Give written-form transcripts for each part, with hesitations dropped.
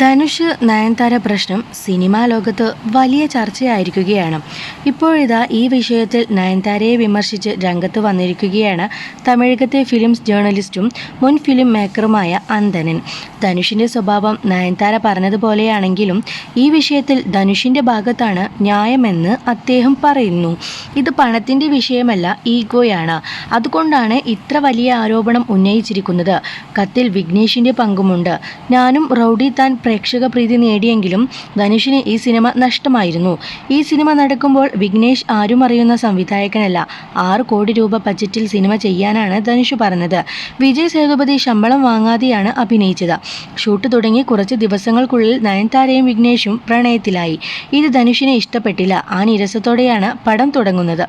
ധനുഷ് നയൻതാര പ്രശ്നം സിനിമാ ലോകത്ത് വലിയ ചർച്ചയായിരിക്കുകയാണ്. ഇപ്പോഴിതാ ഈ വിഷയത്തിൽ നയൻതാരയെ വിമർശിച്ച് രംഗത്ത് വന്നിരിക്കുകയാണ് തമിഴകത്തെ ഫിലിംസ് ജേർണലിസ്റ്റും മുൻ ഫിലിം മേക്കറുമായ അന്തനൻ. ധനുഷിൻ്റെ സ്വഭാവം നയൻതാര പറഞ്ഞതുപോലെയാണെങ്കിലും ഈ വിഷയത്തിൽ ധനുഷിൻ്റെ ഭാഗത്താണ് ന്യായമെന്ന് അദ്ദേഹം പറയുന്നു. ഇത് പണത്തിൻ്റെ വിഷയമല്ല, ഈഗോയാണ്. അതുകൊണ്ടാണ് ഇത്ര വലിയ ആരോപണം ഉന്നയിച്ചിരിക്കുന്നത്. കത്തിൽ വിഘ്നേഷിൻ്റെ പങ്കുമുണ്ട്. ഞാനും റൗഡി താൻ പ്രേക്ഷക പ്രീതി നേടിയെങ്കിലും ധനുഷിന് ഈ സിനിമ നഷ്ടമായിരുന്നു. ഈ സിനിമ നടക്കുമ്പോൾ വിഘ്നേഷ് ആരും അറിയുന്ന സംവിധായകനല്ല. 6 കോടി രൂപ ബജറ്റിൽ സിനിമ ചെയ്യാനാണ് ധനുഷ് പറഞ്ഞത്. വിജയ് സേതുപതി ശമ്പളം വാങ്ങാതെയാണ് അഭിനയിച്ചത്. ഷൂട്ട് തുടങ്ങി കുറച്ച് ദിവസങ്ങൾക്കുള്ളിൽ നയൻതാരയും വിഘ്നേഷും പ്രണയത്തിലായി. ഇത് ധനുഷിനെ ഇഷ്ടപ്പെട്ടില്ല. ആ നിരസത്തോടെയാണ് പടം തുടങ്ങുന്നത്.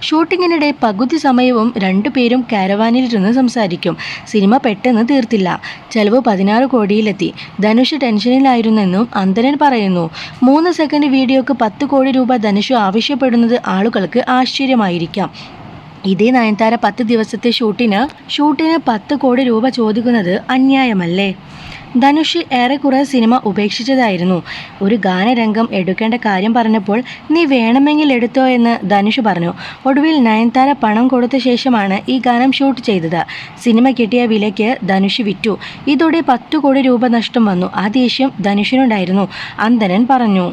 ഷൂട്ടിങ്ങിനിടെ പകുതി സമയവും രണ്ടുപേരും കാരവാനിലിരുന്ന് സംസാരിക്കും. സിനിമ പെട്ടെന്ന് തീർത്തില്ല. ചെലവ് 16 കോടിയിലെത്തി. ധനുഷ് ടെൻഷനിലായിരുന്നെന്നും അന്തരൻ പറയുന്നു. 3 സെക്കൻഡ് വീഡിയോക്ക് 10 കോടി രൂപ ധനുഷ് ആവശ്യപ്പെടുന്നത് ആളുകൾക്ക് ആശ്ചര്യമായിരിക്കാം. ഇതേ നയൻതാര 10 ദിവസത്തെ ഷൂട്ടിന് 10 കോടി രൂപ ചോദിക്കുന്നത് അന്യായമല്ലേ? ധനുഷ് ഏറെക്കുറെ സിനിമ ഉപേക്ഷിച്ചതായിരുന്നു. ഒരു ഗാനരംഗം എടുക്കേണ്ട കാര്യം പറഞ്ഞപ്പോൾ നീ വേണമെങ്കിൽ എടുത്തോ എന്ന് ധനുഷ് പറഞ്ഞു. ഒടുവിൽ നയൻതാര പണം കൊടുത്ത ശേഷമാണ് ഈ ഗാനം ഷൂട്ട് ചെയ്തത്. സിനിമ കിട്ടിയ വിലയ്ക്ക് ധനുഷ് വിറ്റു. ഇതോടെ 10 കോടി രൂപ നഷ്ടം വന്നു. ആ ദേഷ്യം ധനുഷിനുണ്ടായിരുന്നു, അന്തരൻ പറഞ്ഞു.